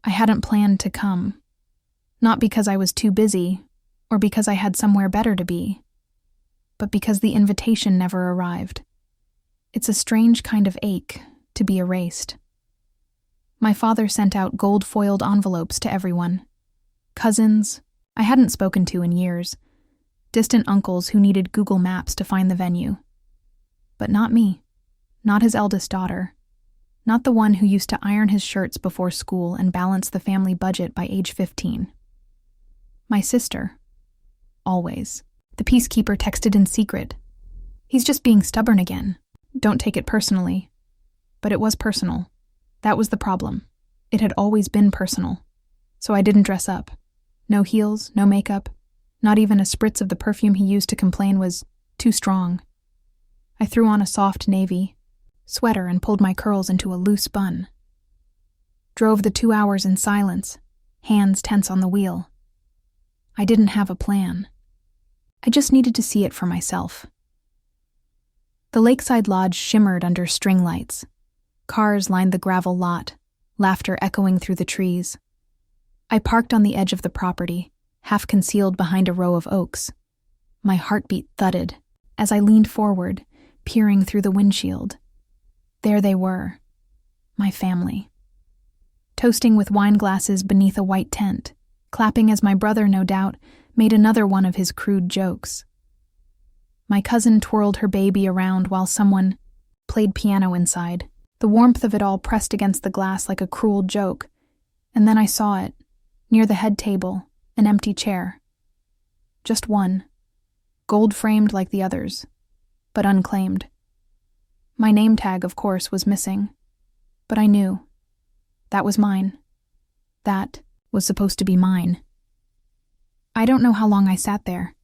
I hadn't planned to come. Not because I was too busy, or because I had somewhere better to be, but because the invitation never arrived. It's a strange kind of ache to be erased. My father sent out gold-foiled envelopes to everyone. Cousins I hadn't spoken to in years. Distant uncles who needed Google Maps to find the venue. But not me. Not his eldest daughter. Not the one who used to iron his shirts before school and balance the family budget by age 15. My sister. Always. The peacekeeper texted in secret. He's just being stubborn again. Don't take it personally. But it was personal. That was the problem. It had always been personal. So I didn't dress up. No heels, no makeup. Not even a spritz of the perfume he used to complain was too strong. I threw on a soft navy sweater and pulled my curls into a loose bun. Drove the 2 hours in silence, hands tense on the wheel. I didn't have a plan. I just needed to see it for myself. The lakeside lodge shimmered under string lights. Cars lined the gravel lot, laughter echoing through the trees. I parked on the edge of the property, half concealed behind a row of oaks. My heartbeat thudded as I leaned forward, peering through the windshield. There they were, my family. Toasting with wine glasses beneath a white tent, clapping as my brother, no doubt, made another one of his crude jokes. My cousin twirled her baby around while someone played piano inside, the warmth of it all pressed against the glass like a cruel joke, and then I saw it, near the head table, an empty chair. Just one, gold-framed like the others, but unclaimed. My name tag, of course, was missing, but I knew. That was mine. That was supposed to be mine. I don't know how long I sat there,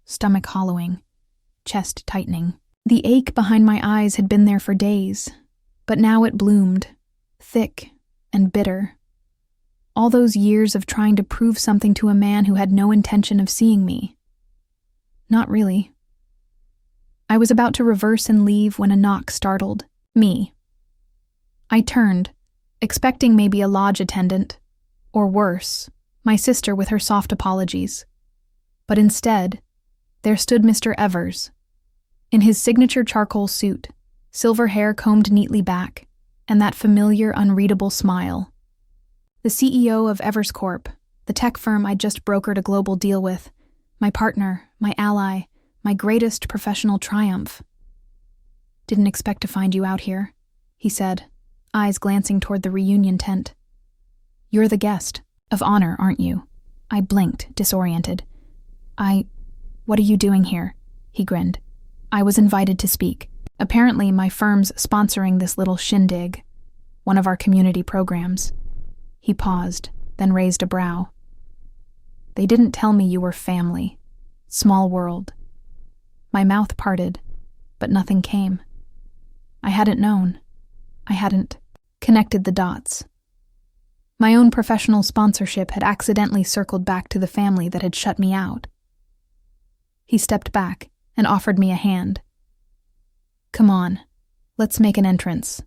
stomach hollowing, chest tightening. The ache behind my eyes had been there for days, but now it bloomed, thick and bitter. All those years of trying to prove something to a man who had no intention of seeing me. Not really. I was about to reverse and leave when a knock startled me. I turned, expecting maybe a lodge attendant, or worse, my sister with her soft apologies. But instead, there stood Mr. Evers, in his signature charcoal suit, silver hair combed neatly back, and that familiar, unreadable smile. The CEO of Evers Corp, the tech firm I'd just brokered a global deal with, my partner, my ally, my greatest professional triumph. "Didn't expect to find you out here," he said, eyes glancing toward the reunion tent. "You're the guest of honor, aren't you?" I blinked, disoriented. What are you doing here?" He grinned. I was invited to speak. Apparently, my firm's sponsoring this little shindig, one of our community programs. He paused, then raised a brow. "They didn't tell me you were family. Small world." My mouth parted, but nothing came. I hadn't known. I hadn't connected the dots. My own professional sponsorship had accidentally circled back to the family that had shut me out. He stepped back and offered me a hand. "Come on, let's make an entrance."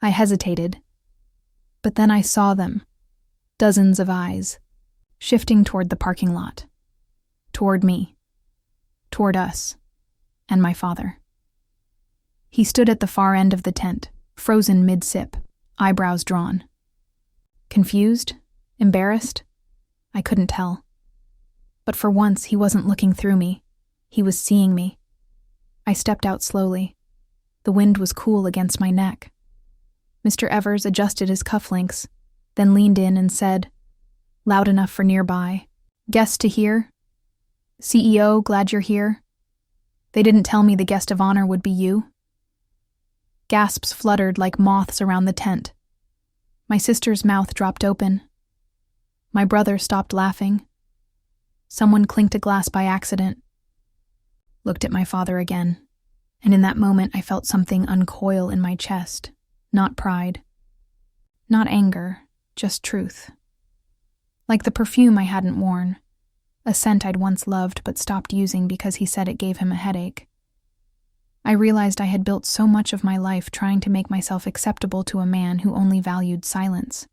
I hesitated, but then I saw them, dozens of eyes, shifting toward the parking lot, toward me, toward us, and my father. He stood at the far end of the tent, frozen mid-sip, eyebrows drawn. Confused? Embarrassed? I couldn't tell. But for once, he wasn't looking through me. He was seeing me. I stepped out slowly. The wind was cool against my neck. Mr. Evers adjusted his cufflinks, then leaned in and said, loud enough for nearby, "Guest to hear? CEO, glad you're here. They didn't tell me the guest of honor would be you." Gasps fluttered like moths around the tent. My sister's mouth dropped open. My brother stopped laughing. Someone clinked a glass by accident. Looked at my father again, and in that moment I felt something uncoil in my chest. Not pride. Not anger, just truth. Like the perfume I hadn't worn, a scent I'd once loved but stopped using because he said it gave him a headache. I realized I had built so much of my life trying to make myself acceptable to a man who only valued silence.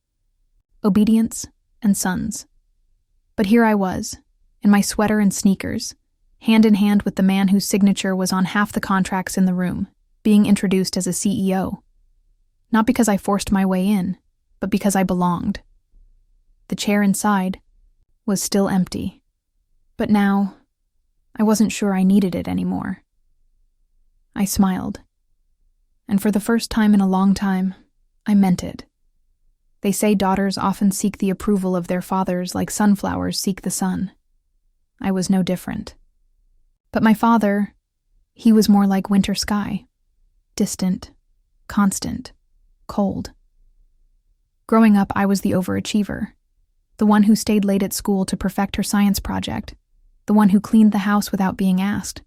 obedience, and sons. But here I was, in my sweater and sneakers, hand in hand with the man whose signature was on half the contracts in the room, being introduced as a CEO. Not because I forced my way in, but because I belonged. The chair inside was still empty. But now, I wasn't sure I needed it anymore. I smiled. And for the first time in a long time, I meant it. They say daughters often seek the approval of their fathers like sunflowers seek the sun. I was no different. But my father, he was more like winter sky. Distant, constant, cold. Growing up, I was the overachiever. The one who stayed late at school to perfect her science project. The one who cleaned the house without being asked.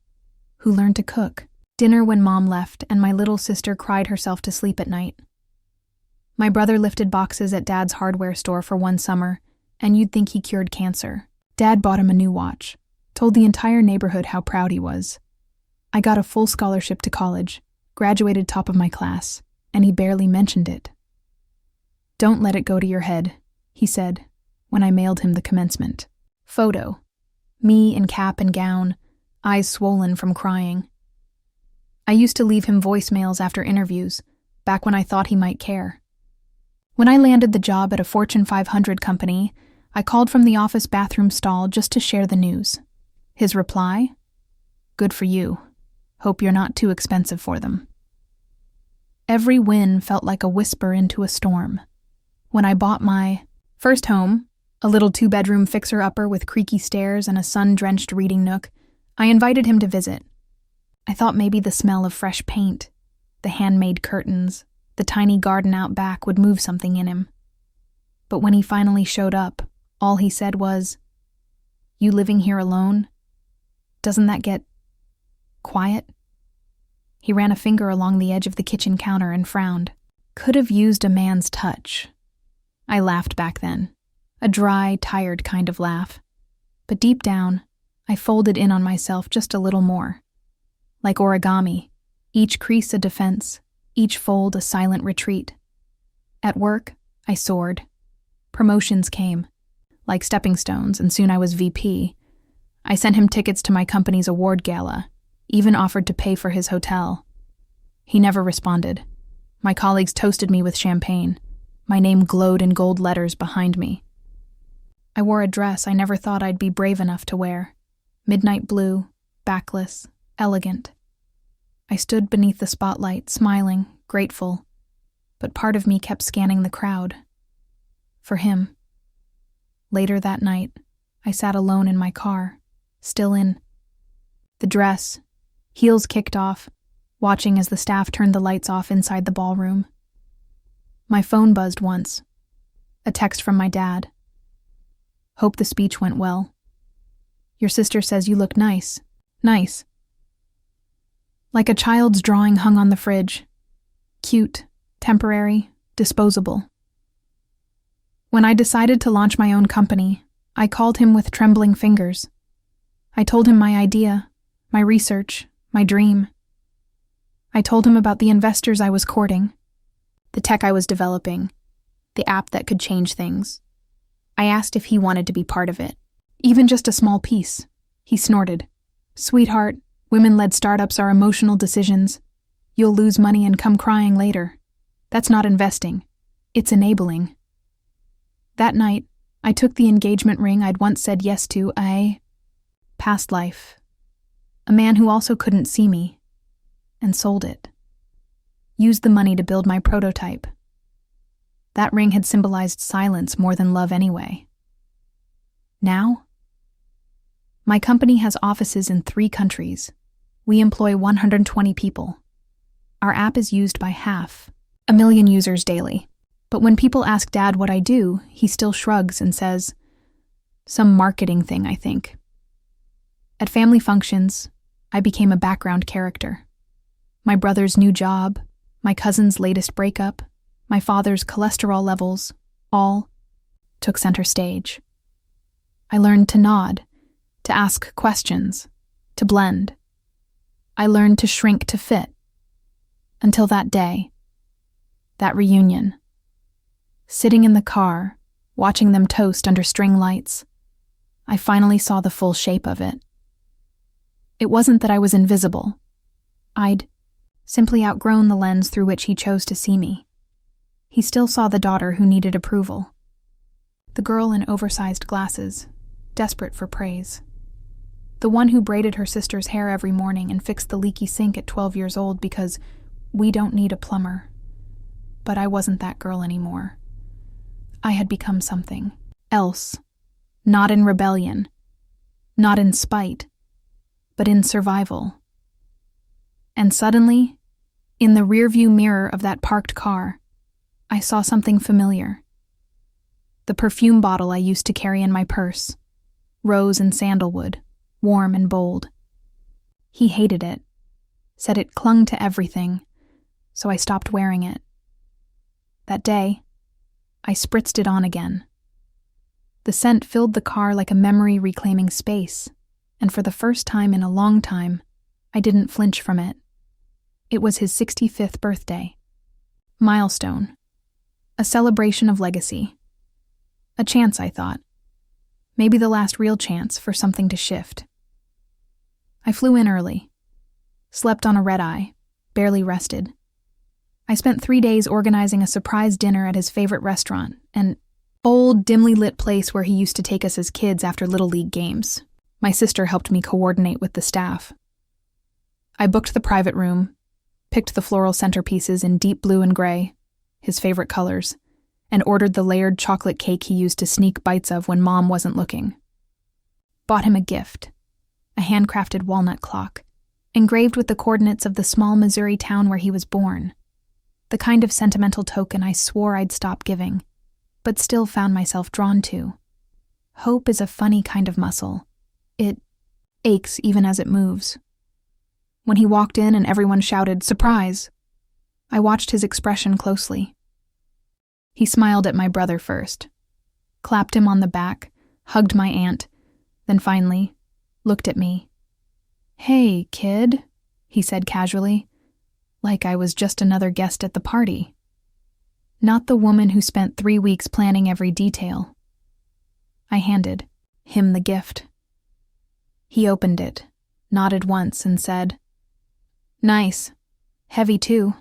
Who learned to cook. Dinner when mom left and my little sister cried herself to sleep at night. My brother lifted boxes at Dad's hardware store for one summer, and you'd think he cured cancer. Dad bought him a new watch, told the entire neighborhood how proud he was. I got a full scholarship to college, graduated top of my class, and he barely mentioned it. "Don't let it go to your head," he said, when I mailed him the commencement photo. Me in cap and gown, eyes swollen from crying. I used to leave him voicemails after interviews, back when I thought he might care. When I landed the job at a Fortune 500 company, I called from the office bathroom stall just to share the news. His reply? "Good for you. Hope you're not too expensive for them." Every win felt like a whisper into a storm. When I bought my first home, a little 2-bedroom fixer-upper with creaky stairs and a sun-drenched reading nook, I invited him to visit. I thought maybe the smell of fresh paint, the handmade curtains, the tiny garden out back would move something in him. But when he finally showed up, all he said was, "You living here alone? Doesn't that get quiet?" He ran a finger along the edge of the kitchen counter and frowned. Could have used a man's touch. I laughed back then, a dry, tired kind of laugh. But deep down, I folded in on myself just a little more. Like origami, each crease a defense, each fold a silent retreat. At work, I soared. Promotions came, like stepping stones, and soon I was VP. I sent him tickets to my company's award gala, even offered to pay for his hotel. He never responded. My colleagues toasted me with champagne. My name glowed in gold letters behind me. I wore a dress I never thought I'd be brave enough to wear. Midnight blue, backless, elegant. I stood beneath the spotlight, smiling, grateful, but part of me kept scanning the crowd. For him. Later that night, I sat alone in my car, still in the dress, heels kicked off, watching as the staff turned the lights off inside the ballroom. My phone buzzed once. A text from my dad. "Hope the speech went well. Your sister says you look nice. Nice." Like a child's drawing hung on the fridge. Cute, temporary, disposable. When I decided to launch my own company, I called him with trembling fingers. I told him my idea, my research, my dream. I told him about the investors I was courting, the tech I was developing, the app that could change things. I asked if he wanted to be part of it, even just a small piece. He snorted. "Sweetheart, women-led startups are emotional decisions. You'll lose money and come crying later. That's not investing. It's enabling." That night, I took the engagement ring I'd once said yes to a past life, a man who also couldn't see me, and sold it. Used the money to build my prototype. That ring had symbolized silence more than love anyway. Now? My company has offices in 3 countries. We employ 120 people. Our app is used by 500,000 users daily. But when people ask Dad what I do, he still shrugs and says, "Some marketing thing, I think." At family functions, I became a background character. My brother's new job, my cousin's latest breakup, my father's cholesterol levels, all took center stage. I learned to nod, to ask questions, to blend. I learned to shrink to fit. Until that day, that reunion. Sitting in the car, watching them toast under string lights. I finally saw the full shape of it. It wasn't that I was invisible. I'd simply outgrown the lens through which he chose to see me. He still saw the daughter who needed approval. The girl in oversized glasses, desperate for praise. The one who braided her sister's hair every morning and fixed the leaky sink at 12 years old because we don't need a plumber. But I wasn't that girl anymore. I had become something else, not in rebellion, not in spite, but in survival. And suddenly, in the rearview mirror of that parked car, I saw something familiar. The perfume bottle I used to carry in my purse, rose and sandalwood, warm and bold. He hated it, said it clung to everything, so I stopped wearing it. That day, I spritzed it on again. The scent filled the car like a memory reclaiming space, and for the first time in a long time, I didn't flinch from it. It was his 65th birthday. Milestone. A celebration of legacy. A chance, I thought. Maybe the last real chance for something to shift. I flew in early. Slept on a red-eye, barely rested. I spent 3 days organizing a surprise dinner at his favorite restaurant, an old, dimly lit place where he used to take us as kids after Little League games. My sister helped me coordinate with the staff. I booked the private room, picked the floral centerpieces in deep blue and gray, his favorite colors, and ordered the layered chocolate cake he used to sneak bites of when Mom wasn't looking. Bought him a gift, a handcrafted walnut clock, engraved with the coordinates of the small Missouri town where he was born, the kind of sentimental token I swore I'd stop giving, but still found myself drawn to. Hope is a funny kind of muscle. It aches even as it moves. When he walked in and everyone shouted, "Surprise!" I watched his expression closely. He smiled at my brother first, clapped him on the back, hugged my aunt, then finally looked at me. "Hey, kid," he said casually, like I was just another guest at the party. Not the woman who spent 3 weeks planning every detail. I handed him the gift. He opened it, nodded once, and said, "Nice. Heavy, too.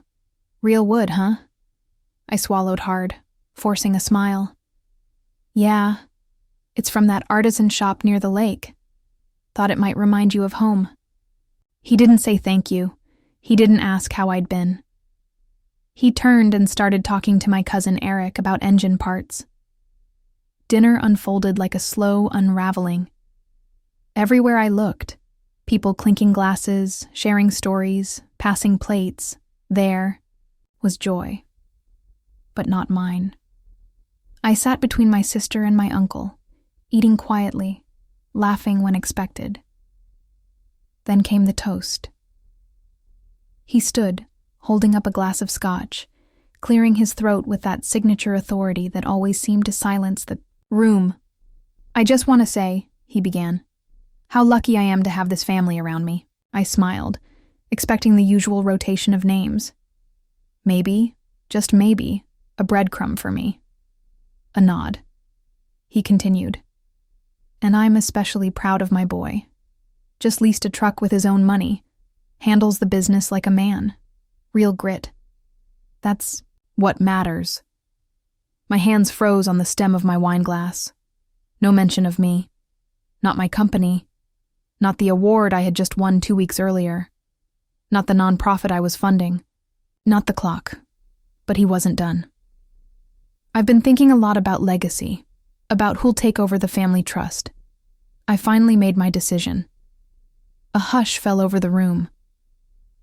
Real wood, huh?" I swallowed hard, forcing a smile. "Yeah, it's from that artisan shop near the lake. Thought it might remind you of home." He didn't say thank you. He didn't ask how I'd been. He turned and started talking to my cousin Eric about engine parts. Dinner unfolded like a slow unraveling. Everywhere I looked, people clinking glasses, sharing stories, passing plates, there was joy. But not mine. I sat between my sister and my uncle, eating quietly, laughing when expected. Then came the toast. He stood, holding up a glass of scotch, clearing his throat with that signature authority that always seemed to silence the room. "I just want to say," he began, "how lucky I am to have this family around me." I smiled, expecting the usual rotation of names. Maybe, just maybe, a breadcrumb for me. A nod. He continued, "And I'm especially proud of my boy. Just leased a truck with his own money. Handles the business like a man. Real grit. That's what matters." My hands froze on the stem of my wine glass. No mention of me. Not my company. Not the award I had just won 2 weeks earlier. Not the nonprofit I was funding. Not the clock. But he wasn't done. "I've been thinking a lot about legacy, about who'll take over the family trust. I finally made my decision." A hush fell over the room.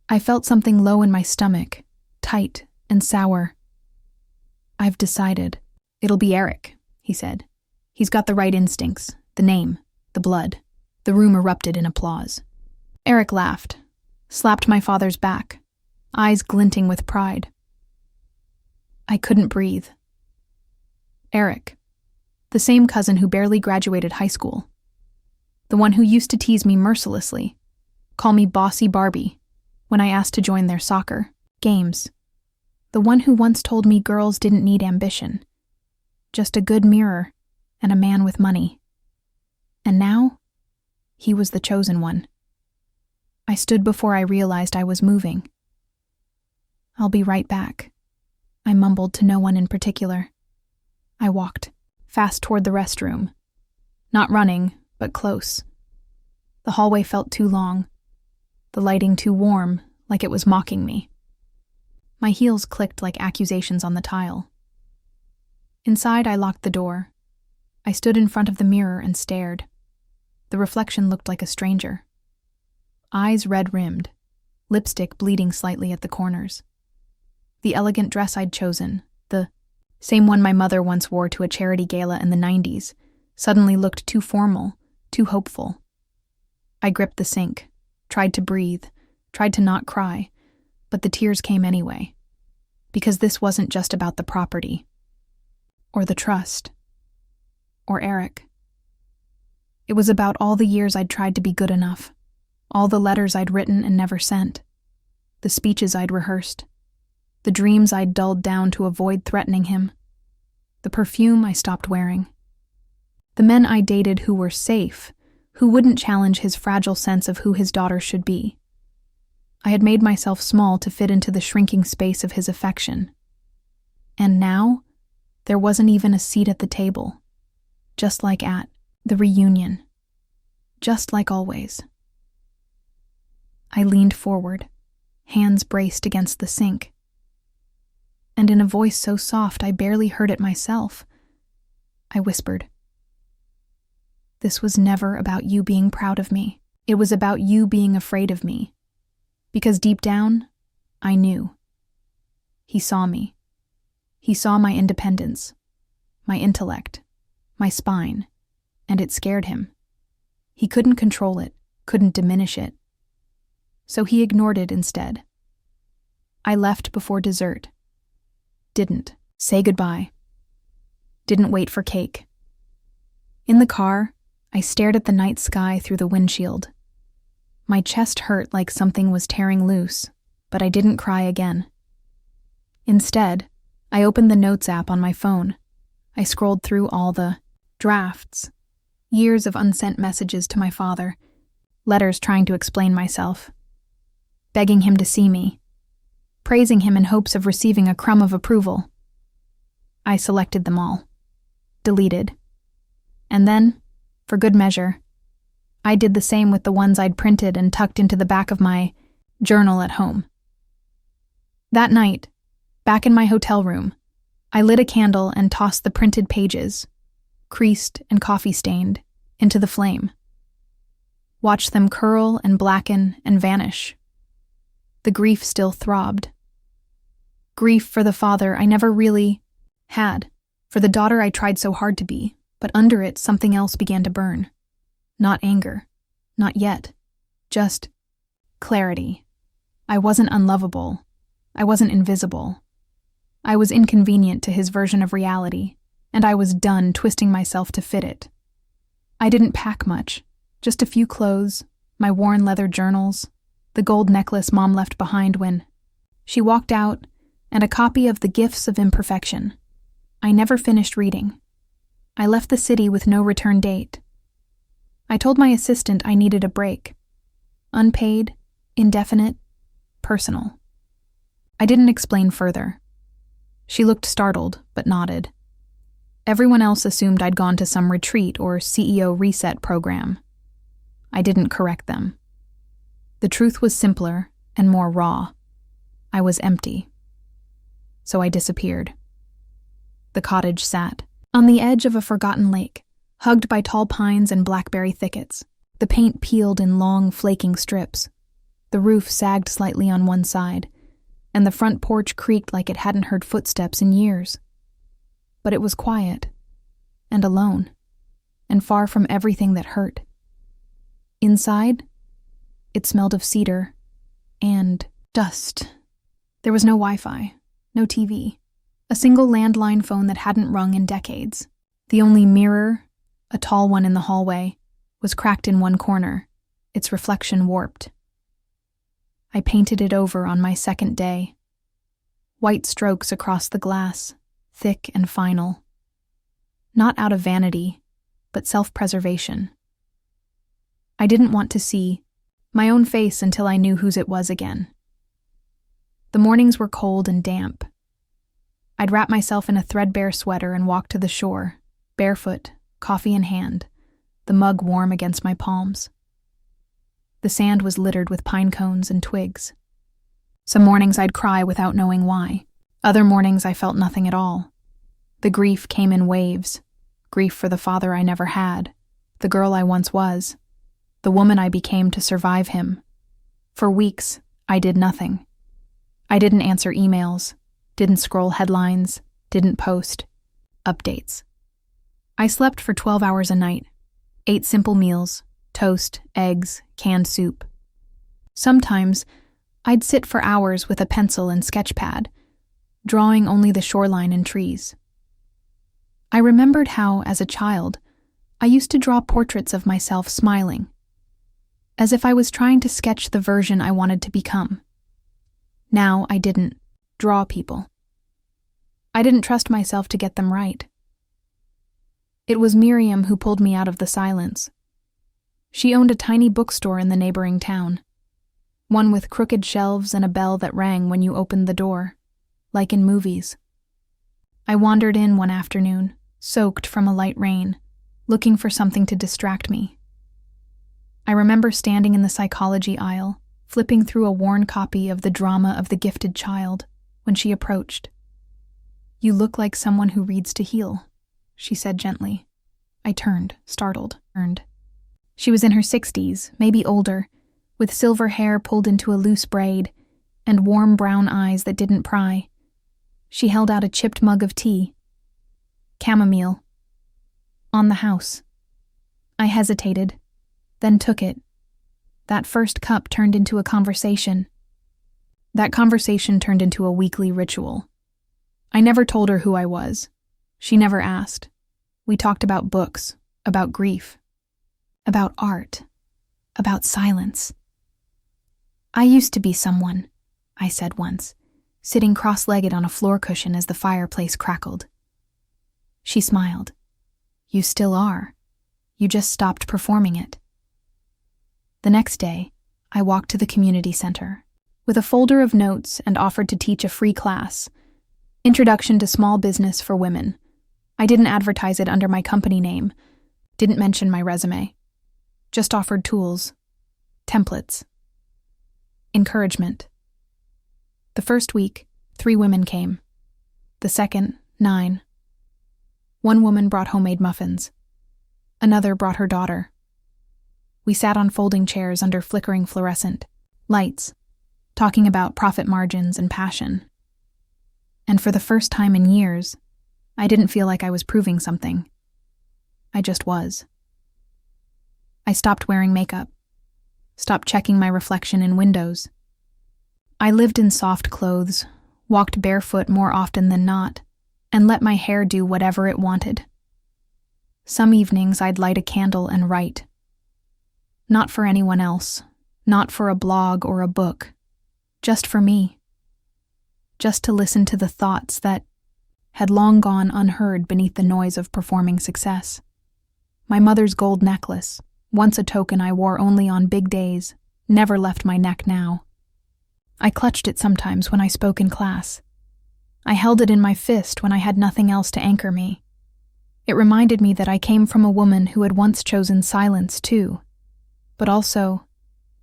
I felt something low in my stomach, tight and sour. "I've decided. It'll be Eric," he said. "He's got the right instincts, the name, the blood." The room erupted in applause. Eric laughed, slapped my father's back, eyes glinting with pride. I couldn't breathe. Eric, the same cousin who barely graduated high school. The one who used to tease me mercilessly, call me Bossy Barbie, when I asked to join their soccer games. The one who once told me girls didn't need ambition. just a good mirror and a man with money. And now, he was the chosen one. I stood before I realized I was moving. "I'll be right back," I mumbled to no one in particular. I walked fast toward the restroom. Not running, but close. The hallway felt too long, the lighting too warm, like it was mocking me. My heels clicked like accusations on the tile. Inside, I locked the door. I stood in front of the mirror and stared. The reflection looked like a stranger. Eyes red-rimmed, lipstick bleeding slightly at the corners. The elegant dress I'd chosen, the same one my mother once wore to a charity gala in the 90s, suddenly looked too formal, too hopeful. I gripped the sink, tried to breathe, tried to not cry, but the tears came anyway. Because this wasn't just about the property, or the trust, or Eric. It was about all the years I'd tried to be good enough, all the letters I'd written and never sent, the speeches I'd rehearsed, the dreams I'd dulled down to avoid threatening him, the perfume I stopped wearing, the men I dated who were safe, who wouldn't challenge his fragile sense of who his daughter should be. I had made myself small to fit into the shrinking space of his affection. And now, there wasn't even a seat at the table, just like at the reunion, just like always. I leaned forward, hands braced against the sink. And in a voice so soft I barely heard it myself, I whispered, "This was never about you being proud of me. It was about you being afraid of me. Because deep down, I knew. He saw me. He saw my independence, my intellect, my spine, and it scared him. He couldn't control it, couldn't diminish it. So he ignored it instead. I left before dessert. Didn't say goodbye. Didn't wait for cake. In the car, I stared at the night sky through the windshield. My chest hurt like something was tearing loose, but I didn't cry again. Instead, I opened the Notes app on my phone. I scrolled through all the drafts, years of unsent messages to my father, letters trying to explain myself, begging him to see me, praising him in hopes of receiving a crumb of approval. I selected them all, deleted. And then, for good measure, I did the same with the ones I'd printed and tucked into the back of my journal at home. That night, back in my hotel room, I lit a candle and tossed the printed pages, creased and coffee-stained, into the flame. Watched them curl and blacken and vanish. The grief still throbbed. Grief for the father I never really had, for the daughter I tried so hard to be, but under it something else began to burn. Not anger. Not yet. Just clarity. I wasn't unlovable. I wasn't invisible. I was inconvenient to his version of reality, and I was done twisting myself to fit it. I didn't pack much. Just a few clothes, my worn leather journals, the gold necklace Mom left behind when she walked out, and a copy of The Gifts of Imperfection. I never finished reading. I left the city with no return date. I told my assistant I needed a break. Unpaid, indefinite, personal. I didn't explain further. She looked startled, but nodded. Everyone else assumed I'd gone to some retreat or CEO reset program. I didn't correct them. The truth was simpler and more raw. I was empty. So I disappeared. The cottage sat on the edge of a forgotten lake, hugged by tall pines and blackberry thickets. The paint peeled in long, flaking strips. The roof sagged slightly on one side, and the front porch creaked like it hadn't heard footsteps in years. But it was quiet, and alone, and far from everything that hurt. Inside, it smelled of cedar and dust. There was no Wi-Fi, no TV, a single landline phone that hadn't rung in decades. The only mirror, a tall one in the hallway, was cracked in one corner, its reflection warped. I painted it over on my second day. White strokes across the glass, thick and final. not out of vanity, but self-preservation. I didn't want to see my own face until I knew whose it was again. The mornings were cold and damp. I'd wrap myself in a threadbare sweater and walk to the shore, barefoot, coffee in hand, the mug warm against my palms. The sand was littered with pine cones and twigs. Some mornings I'd cry without knowing why. Other mornings I felt nothing at all. The grief came in waves. Grief for the father I never had, the girl I once was, the woman I became to survive him. For weeks, I did nothing. I didn't answer emails, didn't scroll headlines, didn't post updates. I slept for 12 hours a night, ate simple meals, toast, eggs, canned soup. Sometimes, I'd sit for hours with a pencil and sketch pad, drawing only the shoreline and trees. I remembered how, as a child, I used to draw portraits of myself smiling, as if I was trying to sketch the version I wanted to become. Now I didn't draw people. I didn't trust myself to get them right. It was Miriam who pulled me out of the silence. She owned a tiny bookstore in the neighboring town, one with crooked shelves and a bell that rang when you opened the door, like in movies. I wandered in one afternoon, soaked from a light rain, looking for something to distract me. I remember standing in the psychology aisle, flipping through a worn copy of The Drama of the Gifted Child, when she approached. "You look like someone who reads to heal," she said gently. I turned, startled. She was in her 60s, maybe older, with silver hair pulled into a loose braid, and warm brown eyes that didn't pry. She held out a chipped mug of tea. Chamomile. On the house. I hesitated, then took it. That first cup turned into a conversation. That conversation turned into a weekly ritual. I never told her who I was. She never asked. We talked about books, about grief, about art, about silence. "I used to be someone," I said once, sitting cross-legged on a floor cushion as the fireplace crackled. She smiled. "You still are. You just stopped performing it." The next day, I walked to the community center with a folder of notes and offered to teach a free class, Introduction to Small Business for Women. I didn't advertise it under my company name, didn't mention my resume, just offered tools, templates, encouragement. The first week, 3 women came. The second, 9. One woman brought homemade muffins. Another brought her daughter. We sat on folding chairs under flickering fluorescent lights, talking about profit margins and passion. And for the first time in years, I didn't feel like I was proving something. I just was. I stopped wearing makeup, stopped checking my reflection in windows. I lived in soft clothes, walked barefoot more often than not, and let my hair do whatever it wanted. Some evenings I'd light a candle and write. Not for anyone else, not for a blog or a book, just for me. Just to listen to the thoughts that had long gone unheard beneath the noise of performing success. My mother's gold necklace, once a token I wore only on big days, never left my neck now. I clutched it sometimes when I spoke in class. I held it in my fist when I had nothing else to anchor me. It reminded me that I came from a woman who had once chosen silence too, but also,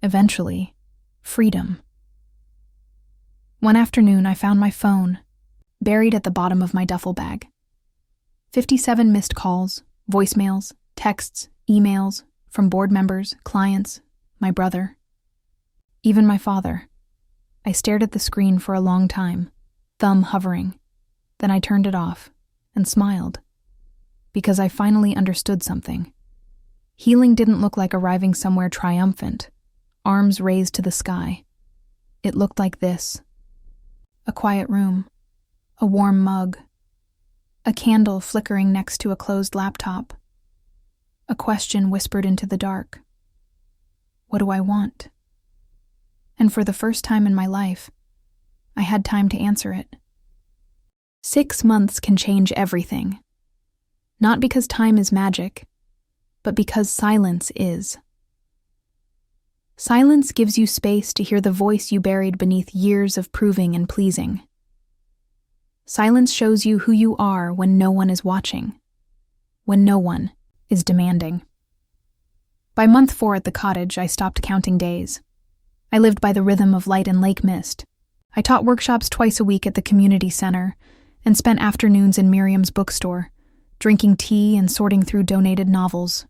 eventually, freedom. One afternoon I found my phone, buried at the bottom of my duffel bag. 57 missed calls, voicemails, texts, emails, from board members, clients, my brother, even my father. I stared at the screen for a long time, thumb hovering. Then I turned it off and smiled, because I finally understood something. Healing didn't look like arriving somewhere triumphant, arms raised to the sky. It looked like this: a quiet room, a warm mug, a candle flickering next to a closed laptop, a question whispered into the dark. What do I want? And for the first time in my life, I had time to answer it. 6 months can change everything. Not because time is magic, but because silence is. Silence gives you space to hear the voice you buried beneath years of proving and pleasing. Silence shows you who you are when no one is watching, when no one is demanding. By month 4 at the cottage, I stopped counting days. I lived by the rhythm of light and lake mist. I taught workshops twice a week at the community center and spent afternoons in Miriam's bookstore, drinking tea and sorting through donated novels.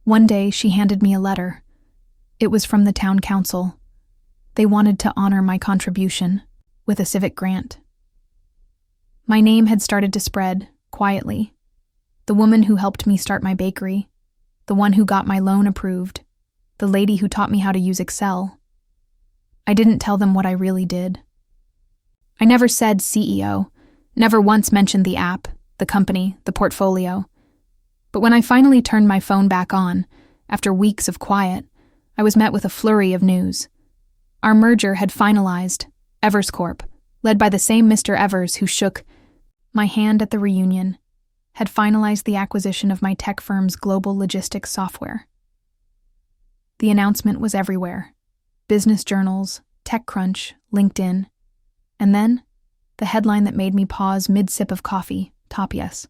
One day, she handed me a letter. It was from the town council. They wanted to honor my contribution with a civic grant. My name had started to spread, quietly. The woman who helped me start my bakery, the one who got my loan approved, the lady who taught me how to use Excel. I didn't tell them what I really did. I never said CEO, never once mentioned the app, the company, the portfolio. But when I finally turned my phone back on, after weeks of quiet, I was met with a flurry of news. Our merger had finalized, Evers Corp, led by the same Mr. Evers who shook my hand at the reunion, had finalized the acquisition of my tech firm's global logistics software. The announcement was everywhere. Business journals, TechCrunch, LinkedIn, and then the headline that made me pause mid-sip of coffee, top yes.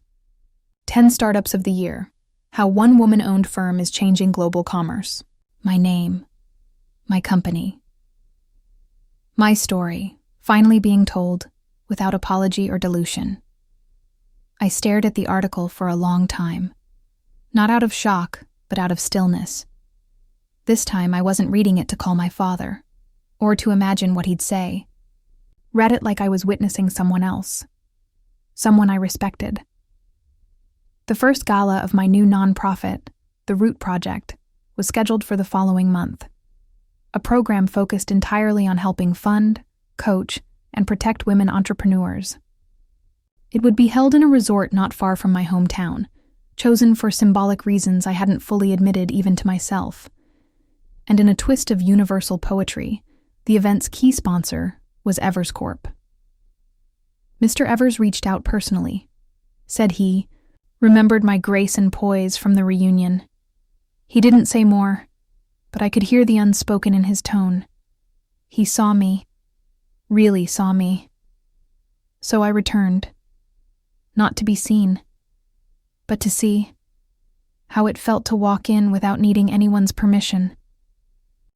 10 startups of the year. How one woman-owned firm is changing global commerce. My name. My company. My story, finally being told, without apology or dilution. I stared at the article for a long time. Not out of shock, but out of stillness. This time I wasn't reading it to call my father, or to imagine what he'd say. Read it like I was witnessing someone else. Someone I respected. The first gala of my new nonprofit, the Root Project, was scheduled for the following month. A program focused entirely on helping fund, coach, and protect women entrepreneurs. It would be held in a resort not far from my hometown, chosen for symbolic reasons I hadn't fully admitted even to myself. And in a twist of universal poetry, the event's key sponsor was Evers Corp. Mr. Evers reached out personally. Said he remembered my grace and poise from the reunion. He didn't say more, but I could hear the unspoken in his tone. He saw me, really saw me. So I returned, not to be seen, but to see how it felt to walk in without needing anyone's permission.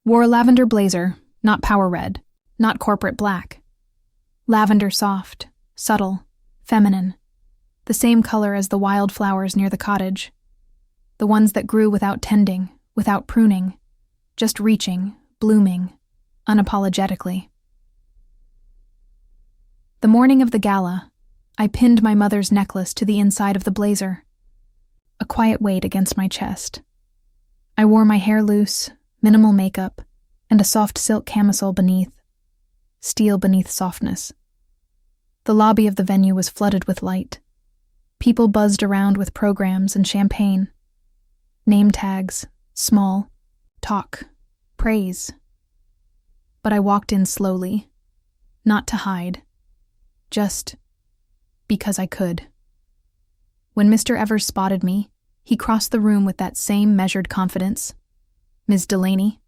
Wore a lavender blazer, not power red, not corporate black. Lavender soft, subtle, feminine, the same color as the wildflowers near the cottage. The ones that grew without tending, without pruning, just reaching, blooming, unapologetically. The morning of the gala, I pinned my mother's necklace to the inside of the blazer, a quiet weight against my chest. I wore my hair loose, minimal makeup, and a soft silk camisole beneath, steel beneath softness. The lobby of the venue was flooded with light. People buzzed around with programs and champagne. Name tags, small, talk, praise. But I walked in slowly, not to hide, just because I could. When Mr. Evers spotted me, he crossed the room with that same measured confidence. "Ms. Delaney,"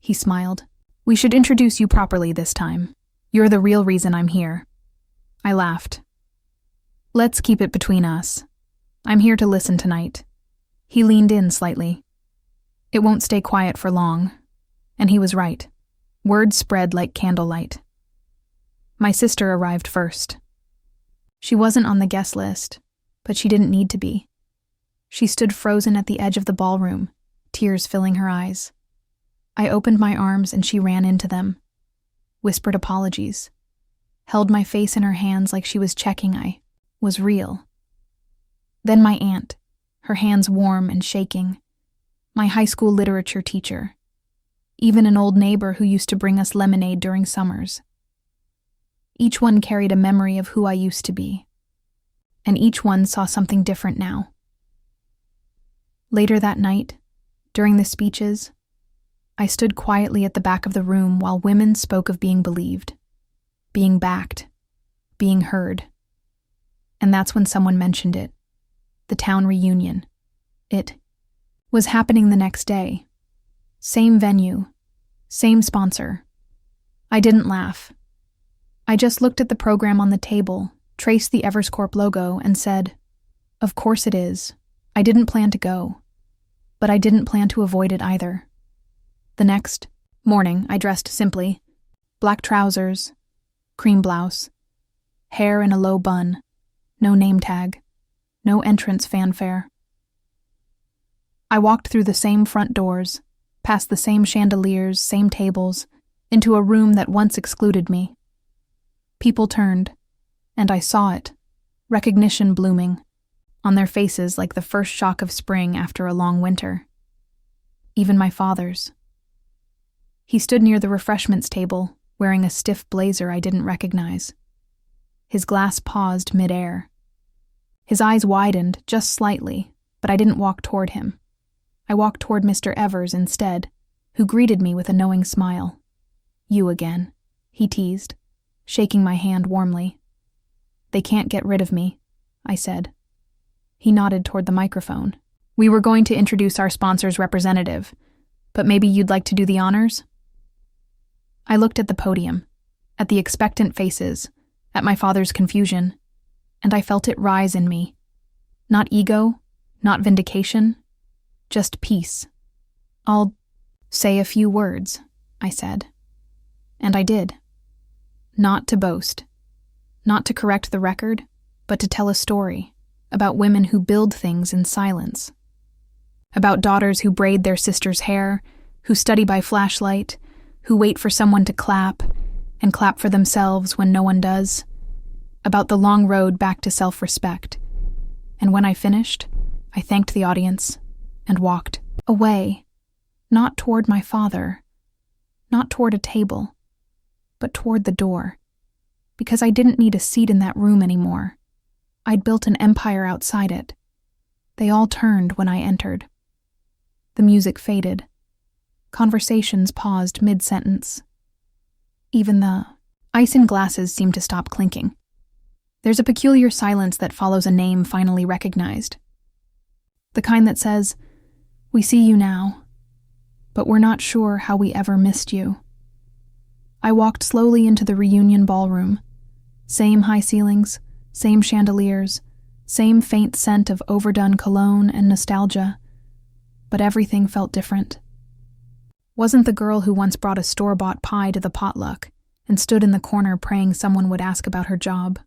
he smiled, "we should introduce you properly this time. You're the real reason I'm here." I laughed. "Let's keep it between us. I'm here to listen tonight." He leaned in slightly. It won't stay quiet for long. And he was right. Word spread like candlelight. My sister arrived first. She wasn't on the guest list, but she didn't need to be. She stood frozen at the edge of the ballroom, tears filling her eyes. I opened my arms and she ran into them, whispered apologies, held my face in her hands like she was checking I was real. Then my aunt, her hands warm and shaking, my high school literature teacher, even an old neighbor who used to bring us lemonade during summers. Each one carried a memory of who I used to be, and each one saw something different now. Later that night, during the speeches, I stood quietly at the back of the room while women spoke of being believed, being backed, being heard. And that's when someone mentioned it. the town reunion. It was happening the next day. Same venue, same sponsor. I didn't laugh. I just looked at the program on the table, traced the Everscorp logo, and said, "Of course it is. I didn't plan to go. But I didn't plan to avoid it either." The next morning, I dressed simply. Black trousers, cream blouse, hair in a low bun, no name tag, no entrance fanfare. I walked through the same front doors, past the same chandeliers, same tables, into a room that once excluded me. People turned, and I saw it, recognition blooming, on their faces like the first shock of spring after a long winter. Even my father's. He stood near the refreshments table, wearing a stiff blazer I didn't recognize. His glass paused mid-air. His eyes widened just slightly, but I didn't walk toward him. I walked toward Mr. Evers instead, who greeted me with a knowing smile. "You again," he teased, shaking my hand warmly. "They can't get rid of me," I said. He nodded toward the microphone. "We were going to introduce our sponsor's representative, but maybe you'd like to do the honors?" I looked at the podium, at the expectant faces, at my father's confusion, and I felt it rise in me. Not ego, not vindication, just peace. "I'll say a few words," I said. And I did. Not to boast, not to correct the record, but to tell a story about women who build things in silence. About daughters who braid their sister's hair, who study by flashlight, who wait for someone to clap, and clap for themselves when no one does. About the long road back to self-respect. And when I finished, I thanked the audience and walked away, not toward my father, not toward a table, but toward the door, because I didn't need a seat in that room anymore. I'd built an empire outside it. They all turned when I entered. The music faded. Conversations paused mid-sentence. Even the ice in glasses seemed to stop clinking. There's a peculiar silence that follows a name finally recognized. The kind that says, "We see you now, but we're not sure how we ever missed you." I walked slowly into the reunion ballroom. Same high ceilings, same chandeliers, same faint scent of overdone cologne and nostalgia, but everything felt different. Wasn't the girl who once brought a store-bought pie to the potluck and stood in the corner praying someone would ask about her job.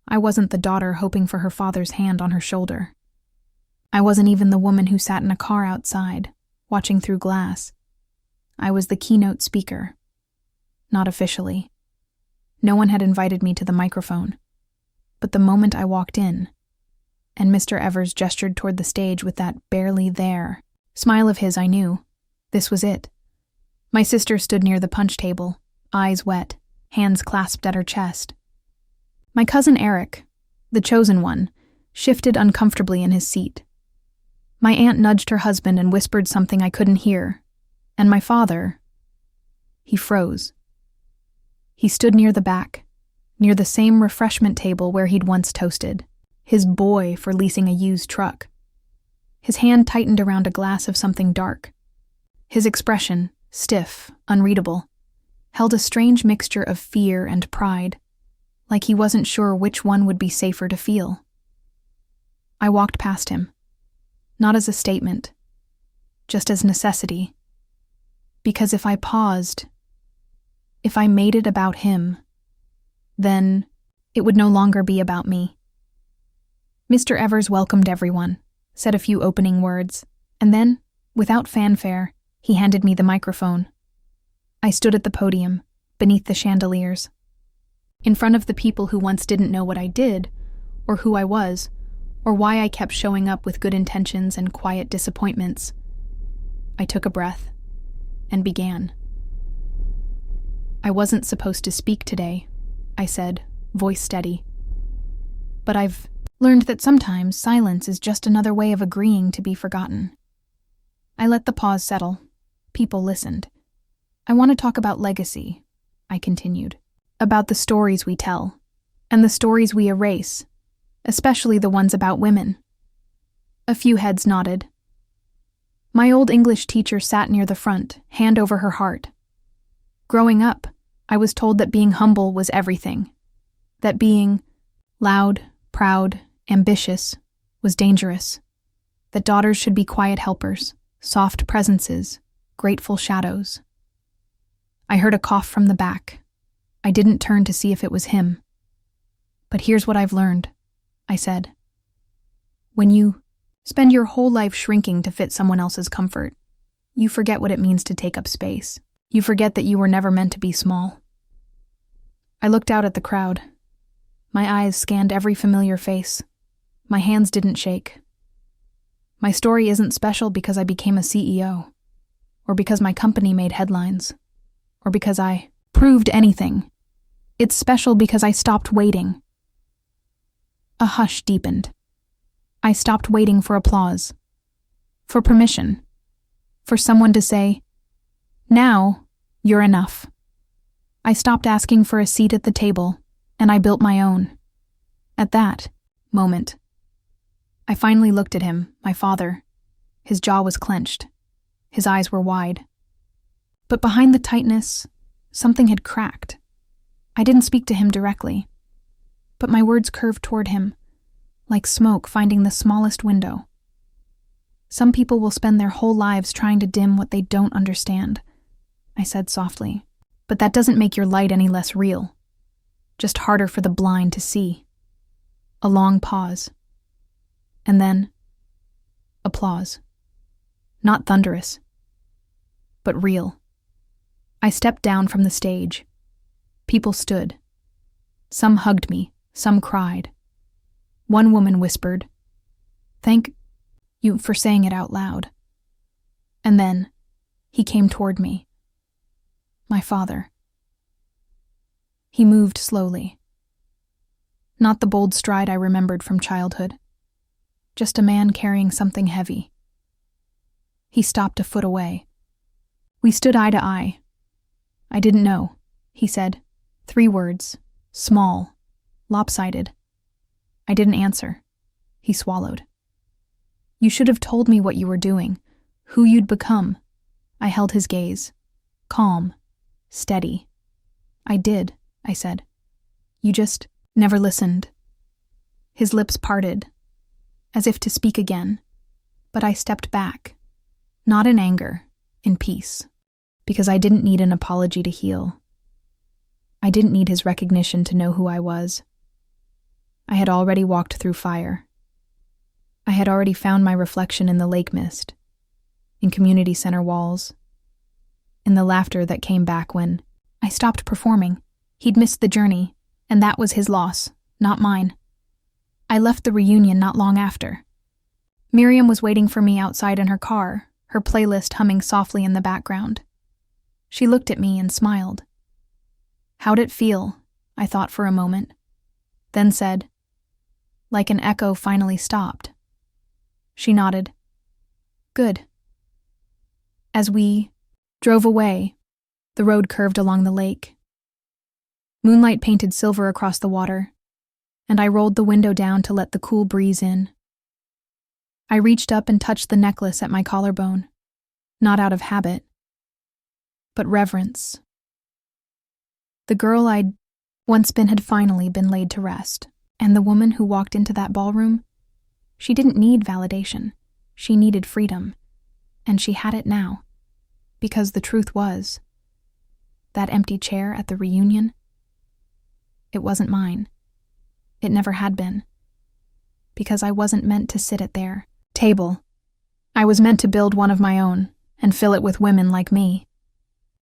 I wasn't the daughter hoping for her father's hand on her shoulder. I wasn't even the woman who sat in a car outside, watching through glass. I was the keynote speaker. Not officially. No one had invited me to the microphone. But the moment I walked in, and Mr. Evers gestured toward the stage with that barely there smile of his, I knew. This was it. My sister stood near the punch table, eyes wet, hands clasped at her chest. My cousin Eric, the chosen one, shifted uncomfortably in his seat. My aunt nudged her husband and whispered something I couldn't hear, and my father, he froze. He stood near the back, near the same refreshment table where he'd once toasted, his boy for leasing a used truck. His hand tightened around a glass of something dark. His expression, stiff, unreadable, held a strange mixture of fear and pride, like he wasn't sure which one would be safer to feel. I walked past him, not as a statement, just as necessity. Because if I paused, if I made it about him, then it would no longer be about me. Mr. Evers welcomed everyone, said a few opening words, and then, without fanfare, he handed me the microphone. I stood at the podium, beneath the chandeliers, in front of the people who once didn't know what I did, or who I was, or why I kept showing up with good intentions and quiet disappointments. I took a breath and began. "I wasn't supposed to speak today," I said, voice steady. "But I've learned that sometimes silence is just another way of agreeing to be forgotten." I let the pause settle. People listened. "I want to talk about legacy," I continued. "About the stories we tell, and the stories we erase, especially the ones about women. A few heads nodded. My old English teacher sat near the front, hand over her heart. Growing up, I was told that being humble was everything. That being loud, proud, ambitious was dangerous. That daughters should be quiet helpers, soft presences, grateful shadows. I heard a cough from the back. I didn't turn to see if it was him. But here's what I've learned, I said. When you spend your whole life shrinking to fit someone else's comfort, you forget what it means to take up space. You forget that you were never meant to be small. I looked out at the crowd. My eyes scanned every familiar face. My hands didn't shake. My story isn't special because I became a CEO, or because my company made headlines, or because I proved anything. It's special because I stopped waiting. A hush deepened. I stopped waiting for applause, for permission, for someone to say, "Now, you're enough." I stopped asking for a seat at the table, and I built my own. At that moment, I finally looked at him, my father. His jaw was clenched. His eyes were wide. But behind the tightness, something had cracked. I didn't speak to him directly, but my words curved toward him, like smoke finding the smallest window. Some people will spend their whole lives trying to dim what they don't understand, I said softly. But that doesn't make your light any less real. Just harder for the blind to see. A long pause. And then, applause. Not thunderous, but real. I stepped down from the stage. People stood. Some hugged me, some cried. One woman whispered, "Thank you for saying it out loud." And then, he came toward me. My father. He moved slowly. Not the bold stride I remembered from childhood. Just a man carrying something heavy. He stopped a foot away. We stood eye to eye. "I didn't know," he said. 3 words. Small. Lopsided. I didn't answer. He swallowed. "You should have told me what you were doing, who you'd become." I held his gaze. Calm. Steady. "I did," I said. "You just never listened." His lips parted, as if to speak again, but I stepped back, not in anger, in peace, because I didn't need an apology to heal. I didn't need his recognition to know who I was. I had already walked through fire. I had already found my reflection in the lake mist, in community center walls, in the laughter that came back when I stopped performing. He'd missed the journey, and that was his loss, not mine. I left the reunion not long after. Miriam was waiting for me outside in her car, her playlist humming softly in the background. She looked at me and smiled. "How'd it feel?" I thought for a moment, then said, like an echo finally stopped. She nodded. "Good." As we drove away, the road curved along the lake. Moonlight painted silver across the water, and I rolled the window down to let the cool breeze in. I reached up and touched the necklace at my collarbone, not out of habit, but reverence. The girl I'd once been had finally been laid to rest, and the woman who walked into that ballroom, she didn't need validation. She needed freedom, and she had it now, because the truth was, that empty chair at the reunion, it wasn't mine. It never had been, because I wasn't meant to sit at their table. I was meant to build one of my own and fill it with women like me.